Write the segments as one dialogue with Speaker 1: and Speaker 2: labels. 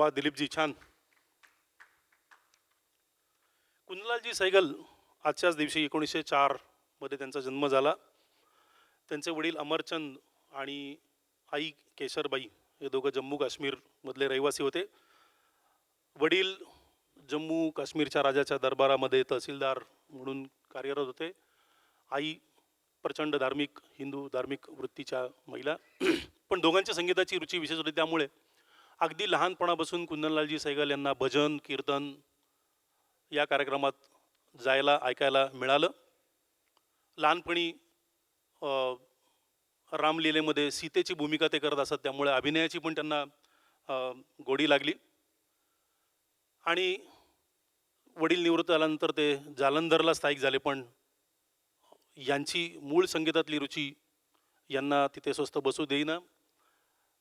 Speaker 1: वा दिलीपजी, छान. कुंदनलालजी सहगल आजच्याच दिवशी 1904 मध्ये त्यांचा जन्म झाला. त्यांचे वडील अमरचंद आणि आई केशरबाई हे दोघं जम्मू काश्मीर मधले रहिवासी होते. वडील जम्मू काश्मीरच्या राजाच्या दरबारामध्ये तहसीलदार म्हणून कार्यरत होते. आई प्रचंड धार्मिक, हिंदू धार्मिक वृत्तीच्या महिला. पण दोघांच्या संगीताची रुची विशेष होती, त्यामुळे अगदी लहानपणापासून कुंदनलालजी सहगल यांना भजन कीर्तन या कार्यक्रमात जायला ऐकायला मिळालं. लहानपणी रामलीलेमध्ये सीतेची भूमिका ते करत असत, त्यामुळे अभिनयाची पण त्यांना गोडी लागली. आणि वडील निवृत्त झाल्यानंतर ते जालंधरला स्थायिक झाले. पण यांची मूळ संगीतातली रुची यांना तिथे स्वस्त बसू देईना.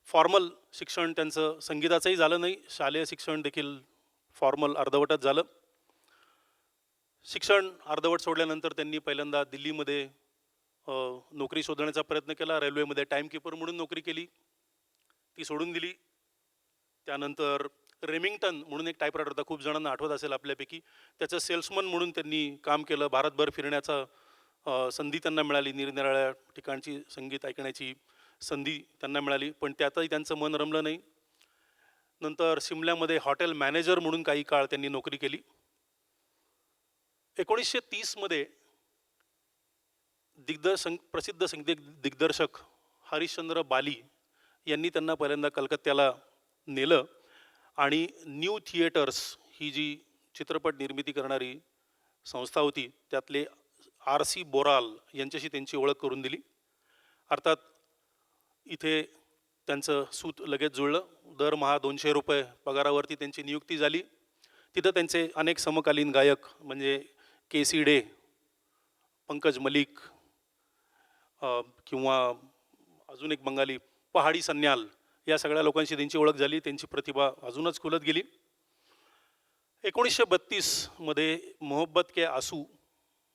Speaker 1: फॉर्मल शिक्षण त्यांचं संगीताचंही झालं नाही, शालेय शिक्षण देखील फॉर्मल अर्धवटच झालं. शिक्षण अर्धवट सोडल्यानंतर त्यांनी पहिल्यांदा दिल्लीमध्ये नोकरी शोधण्याचा प्रयत्न केला. रेल्वेमध्ये टाईमकीपर म्हणून नोकरी केली, ती सोडून दिली. त्यानंतर रेमिंग्टन म्हणून एक टाईपरायटर होता, खूप जणांना आठवत असेल आपल्यापैकी. त्याचं सेल्समन म्हणून त्यांनी काम केलं. भारतभर फिरण्याचा संधी त्यांना मिळाली, निरनिराळ्या ठिकाणची संगीत ऐकण्याची संधी त्यांना मिळाली. पण त्यातही त्यांचं मन रमलं नाही. नंतर शिमल्यामध्ये हॉटेल मॅनेजर म्हणून काही काळ त्यांनी नोकरी केली. 1930 मध्ये प्रसिद्ध संगीत दिग्दर्शक हरिश्चंद्र बाली यांनी त्यांना पहिल्यांदा कलकत्त्याला नेलं आणि न्यू थिएटर्स ही जी चित्रपट निर्मिती करणारी संस्था होती, त्यातले RC बोराल यांच्याशी त्यांची ओळख करून दिली. अर्थात इथे त्यांचं सूत लगेच जुळलं. दरमहा 200 रुपये पगारावरती त्यांची नियुक्ती झाली. तिथं त्यांचे अनेक समकालीन गायक म्हणजे KC डे, पंकज मलिक किंवा अजून एक बंगाली पहाडी सन्याल, या सगळ्या लोकांशी त्यांची ओळख झाली. त्यांची प्रतिभा अजूनच खुलत गेली. 1932 मध्ये मोहब्बत के आंसू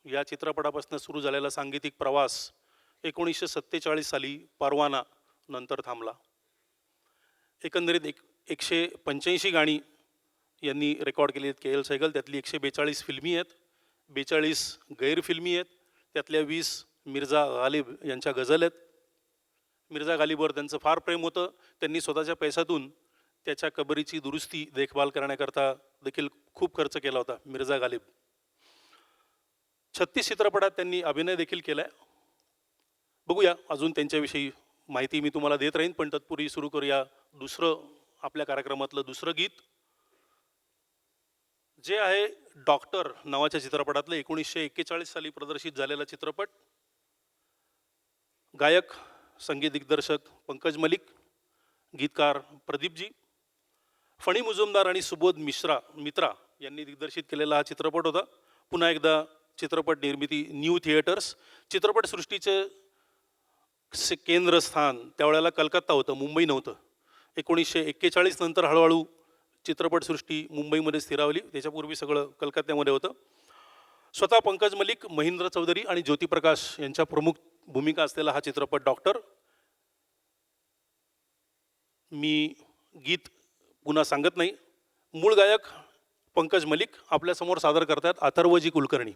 Speaker 1: या चित्रपटापासून सुरू झालेला सांगीतिक प्रवास 1947 साली परवाना नंतर थांबला. एकंदरीत 185 गाणी यांनी रेकॉर्ड केली आहेत KL सहगल. त्यातली 142 फिल्मी आहेत, 42 गैरफिल्मी आहेत. त्यातल्या 20 मिर्झा गालिब यांच्या गझल आहेत. मिर्झा गालिबवर त्यांचं फार प्रेम होतं. त्यांनी स्वतःच्या पैशातून त्याच्या कबरीची दुरुस्ती देखभाल करण्याकरता देखील खूप खर्च केला होता मिर्झा गालिब. 36 चित्रपटात त्यांनी अभिनय देखील केला आहे. बघूया अजून त्यांच्याविषयी माहिती मी तुम्हाला देत राहीन, पण तत्पूर्वी सुरू करूया आपल्या कार्यक्रमातलं दुसरं गीत, जे आहे डॉक्टर नावाच्या चित्रपटातलं. 1941 साली प्रदर्शित झालेला चित्रपट. गायक संगीत दिग्दर्शक पंकज मलिक, गीतकार प्रदीपजी. फणी मुजुमदार आणि सुबोध मित्रा यांनी दिग्दर्शित केलेला हा चित्रपट होता. पुन्हा एकदा चित्रपट निर्मिती न्यू थिएटर्स. चित्रपटसृष्टीचे केंद्रस्थान त्यावेळेला कलकत्ता होतं, मुंबई नव्हतं. 1941 नंतर हळूहळू चित्रपटसृष्टी मुंबईमध्ये स्थिरावली. त्याच्यापूर्वी सगळं कलकत्त्यामध्ये होतं. स्वतः पंकज मलिक, महेंद्र चौधरी आणि ज्योतिप्रकाश यांच्या प्रमुख भूमिका असलेला हा चित्रपट डॉक्टर. मी गीत पुन्हा सांगत नाही. मूळ गायक पंकज मलिक आपल्यासमोर सादर करतात अथर्वजी कुलकर्णी.